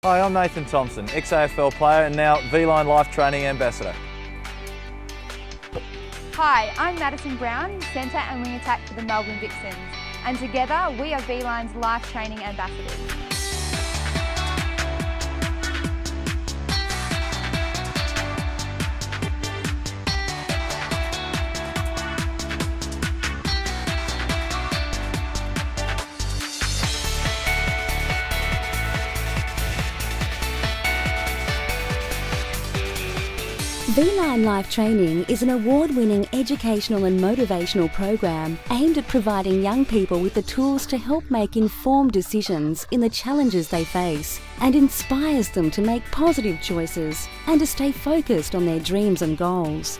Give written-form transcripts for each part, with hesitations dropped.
Hi, I'm Nathan Thompson, ex-AFL player and now Vline Life Training Ambassador. Hi, I'm Madison Brown, Centre and Wing Attack for the Melbourne Vixens, and together we are Vline's Life Training Ambassadors. Vline Life Training is an award-winning educational and motivational program aimed at providing young people with the tools to help make informed decisions in the challenges they face and inspires them to make positive choices and to stay focused on their dreams and goals.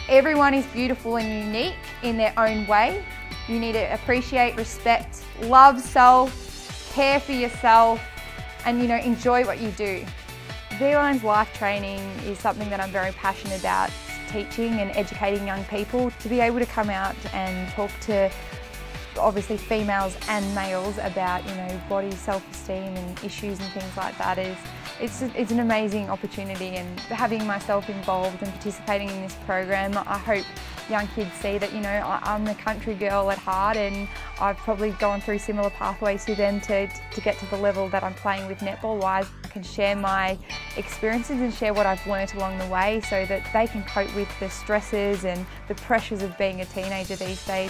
Everyone is beautiful and unique in their own way. You need to appreciate, respect, love self, care for yourself, and enjoy what you do. Vline's life training is something that I'm very passionate about, teaching and educating young people to be able to come out and talk to obviously females and males about body self-esteem and issues and things like that. It's an amazing opportunity, and having myself involved and participating in this program, I hope young kids see that I'm a country girl at heart, and I've probably gone through similar pathways to them to get to the level that I'm playing with netball-wise. I can share my experiences and share what I've learnt along the way so that they can cope with the stresses and the pressures of being a teenager these days.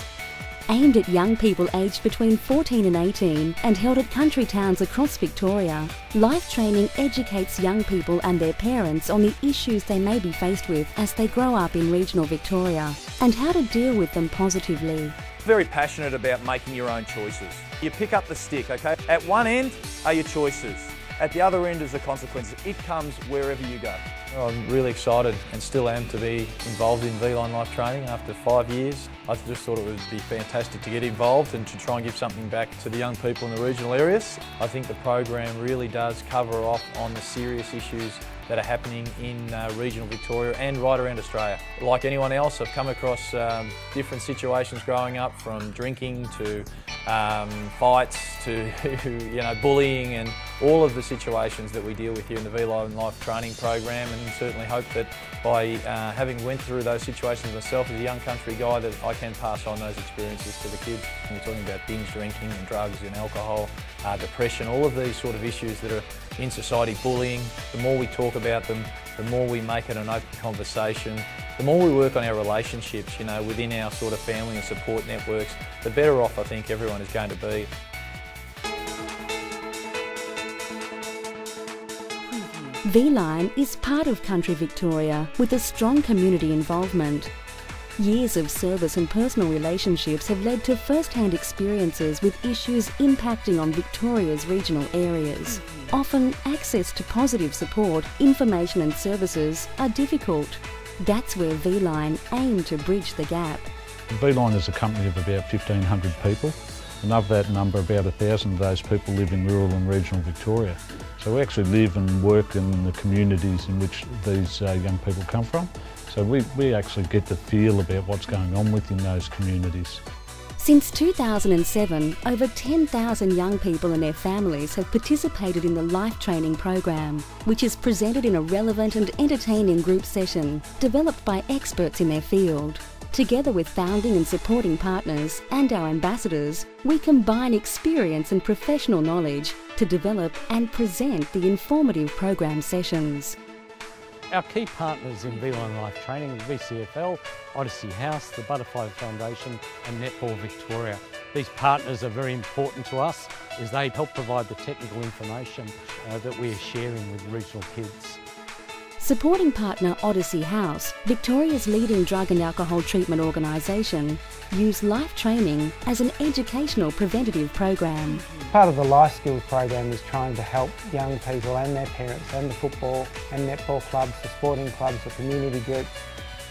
Aimed at young people aged between 14 and 18 and held at country towns across Victoria, Life Training educates young people and their parents on the issues they may be faced with as they grow up in regional Victoria and how to deal with them positively. Very passionate about making your own choices. You pick up the stick, okay? At one end are your choices. At the other end is the consequences. It comes wherever you go. I'm really excited and still am to be involved in Vline Life Training after 5 years. I just thought it would be fantastic to get involved and to try and give something back to the young people in the regional areas. I think the program really does cover off on the serious issues that are happening in regional Victoria and right around Australia. Like anyone else, I've come across different situations growing up, from drinking to fights to bullying, and all of the situations that we deal with here in the Vline Life Training program, and certainly hope that by having went through those situations myself as a young country guy, that I can pass on those experiences to the kids. And we're talking about binge drinking and drugs and alcohol, depression, all of these sort of issues that are in society, bullying. The more we talk about them, the more we make it an open conversation, the more we work on our relationships, within our sort of family and support networks, the better off I think everyone is going to be. Vline is part of country Victoria with a strong community involvement. Years of service and personal relationships have led to first-hand experiences with issues impacting on Victoria's regional areas. Often, access to positive support, information and services are difficult. That's where Vline aim to bridge the gap. Vline is a company of about 1,500 people, and of that number, about 1,000 of those people live in rural and regional Victoria. So we actually live and work in the communities in which these young people come from. So we actually get the feel about what's going on within those communities. Since 2007, over 10,000 young people and their families have participated in the Life Training program, which is presented in a relevant and entertaining group session developed by experts in their field. Together with founding and supporting partners and our ambassadors, we combine experience and professional knowledge to develop and present the informative program sessions. Our key partners in Vline Life Training are VCFL, Odyssey House, the Butterfly Foundation and Netball Victoria. These partners are very important to us as they help provide the technical information that we are sharing with regional kids. Supporting partner Odyssey House, Victoria's leading drug and alcohol treatment organisation, use Life Training as an educational preventative program. Part of the Life Skills program is trying to help young people and their parents and the football and netball clubs, the sporting clubs, the community groups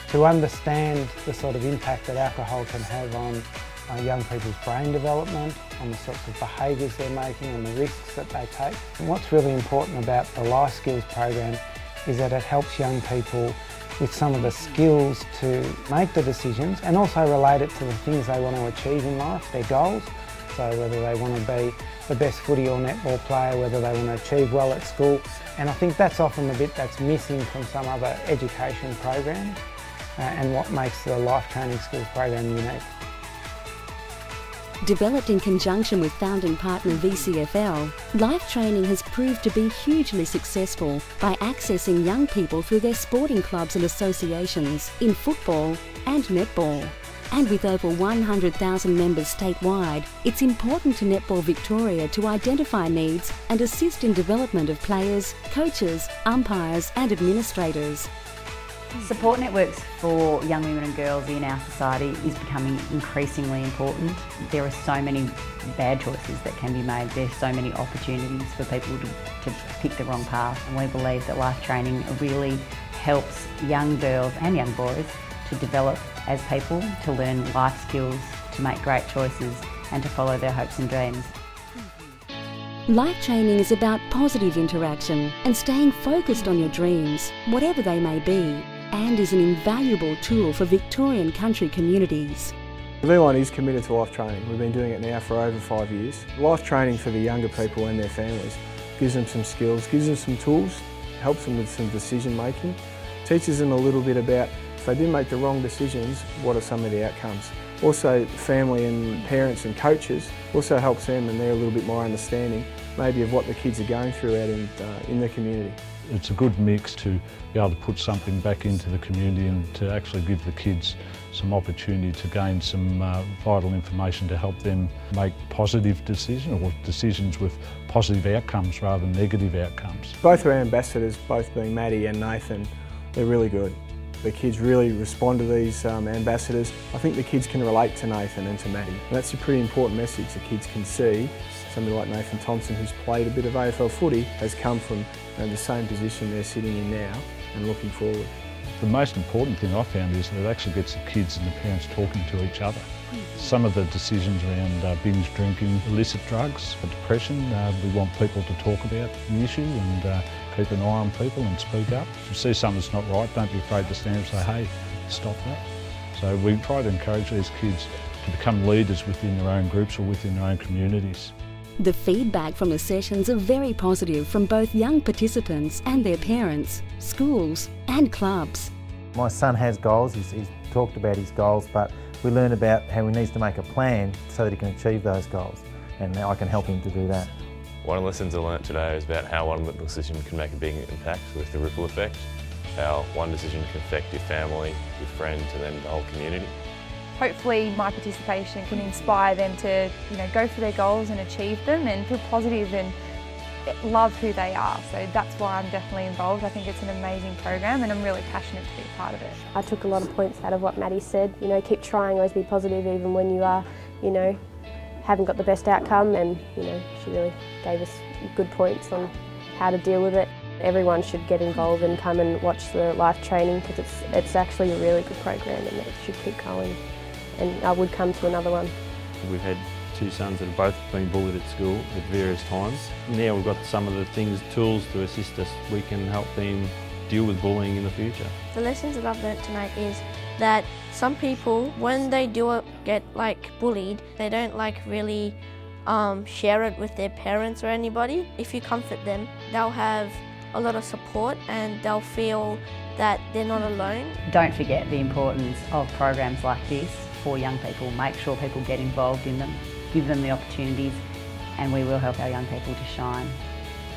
to understand the sort of impact that alcohol can have on young people's brain development, on the sorts of behaviours they're making and the risks that they take. And what's really important about the Life Skills program is that it helps young people with some of the skills to make the decisions and also relate it to the things they want to achieve in life, their goals. So whether they want to be the best footy or netball player, whether they want to achieve well at school. And I think that's often the bit that's missing from some other education programs and what makes the Life Training Skills program unique. Developed in conjunction with founding partner VCFL, Life Training has proved to be hugely successful by accessing young people through their sporting clubs and associations in football and netball. And with over 100,000 members statewide, it's important to Netball Victoria to identify needs and assist in development of players, coaches, umpires and administrators. Support networks for young women and girls in our society is becoming increasingly important. There are so many bad choices that can be made. There's so many opportunities for people to pick the wrong path, and we believe that Life Training really helps young girls and young boys to develop as people, to learn life skills, to make great choices and to follow their hopes and dreams. Life Training is about positive interaction and staying focused on your dreams, whatever they may be, and is an invaluable tool for Victorian country communities. Vline is committed to life training. We've been doing it now for over 5 years. Life training for the younger people and their families gives them some skills, gives them some tools, helps them with some decision making, teaches them a little bit about if they do make the wrong decisions, what are some of the outcomes. Also, family and parents and coaches also helps them, and they're a little bit more understanding maybe of what the kids are going through out in the community. It's a good mix to be able to put something back into the community and to actually give the kids some opportunity to gain some vital information to help them make positive decisions, or decisions with positive outcomes rather than negative outcomes. Both our ambassadors, both being Maddie and Nathan, they're really good. The kids really respond to these ambassadors. I think the kids can relate to Nathan and to Maddie. And that's a pretty important message the kids can see. Somebody like Nathan Thompson, who's played a bit of AFL footy, has come from the same position they're sitting in now and looking forward. The most important thing I found is that it actually gets the kids and the parents talking to each other. Some of the decisions around binge drinking, illicit drugs, depression, we want people to talk about the issue and keep an eye on people and speak up. If you see something that's not right, don't be afraid to stand and say, hey, stop that. So we try to encourage these kids to become leaders within their own groups or within their own communities. The feedback from the sessions are very positive from both young participants and their parents, schools and clubs. My son has goals, he's talked about his goals, but we learn about how he needs to make a plan so that he can achieve those goals, and I can help him to do that. One of the lessons I learnt today is about how one little decision can make a big impact with the ripple effect, how one decision can affect your family, your friends and then the whole community. Hopefully my participation can inspire them to go for their goals and achieve them and feel positive and love who they are. So that's why I'm definitely involved. I think it's an amazing program and I'm really passionate to be a part of it. I took a lot of points out of what Maddie said. Keep trying, always be positive even when you are, haven't got the best outcome, and she really gave us good points on how to deal with it. Everyone should get involved and come and watch the Life Training because it's actually a really good program and it should keep going. And I would come to another one. We've had two sons that have both been bullied at school at various times. Now we've got some of the tools to assist us. We can help them deal with bullying in the future. The lessons that I've learnt tonight is that some people, when they do get bullied, they don't really share it with their parents or anybody. If you comfort them, they'll have a lot of support and they'll feel that they're not alone. Don't forget the importance of programs like this for young people. Make sure people get involved in them, give them the opportunities, and we will help our young people to shine.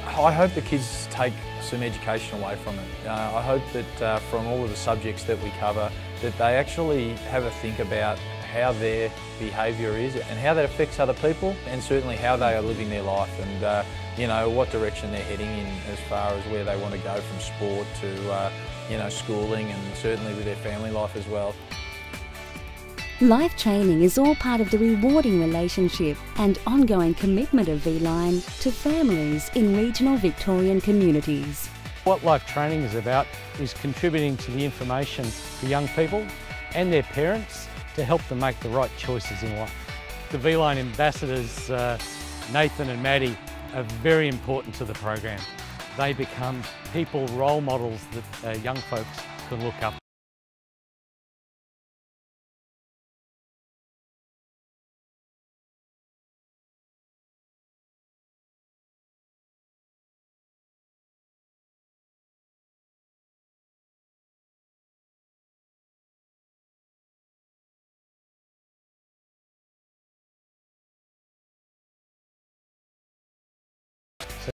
I hope the kids take some education away from it. I hope that from all of the subjects that we cover, that they actually have a think about how their behaviour is and how that affects other people, and certainly how they are living their life and what direction they're heading in as far as where they want to go from sport to schooling and certainly with their family life as well. Life Training is all part of the rewarding relationship and ongoing commitment of Vline to families in regional Victorian communities. What Life Training is about is contributing to the information for young people and their parents to help them make the right choices in life. The Vline ambassadors, Nathan and Maddie, are very important to the program. They become role models that young folks can look up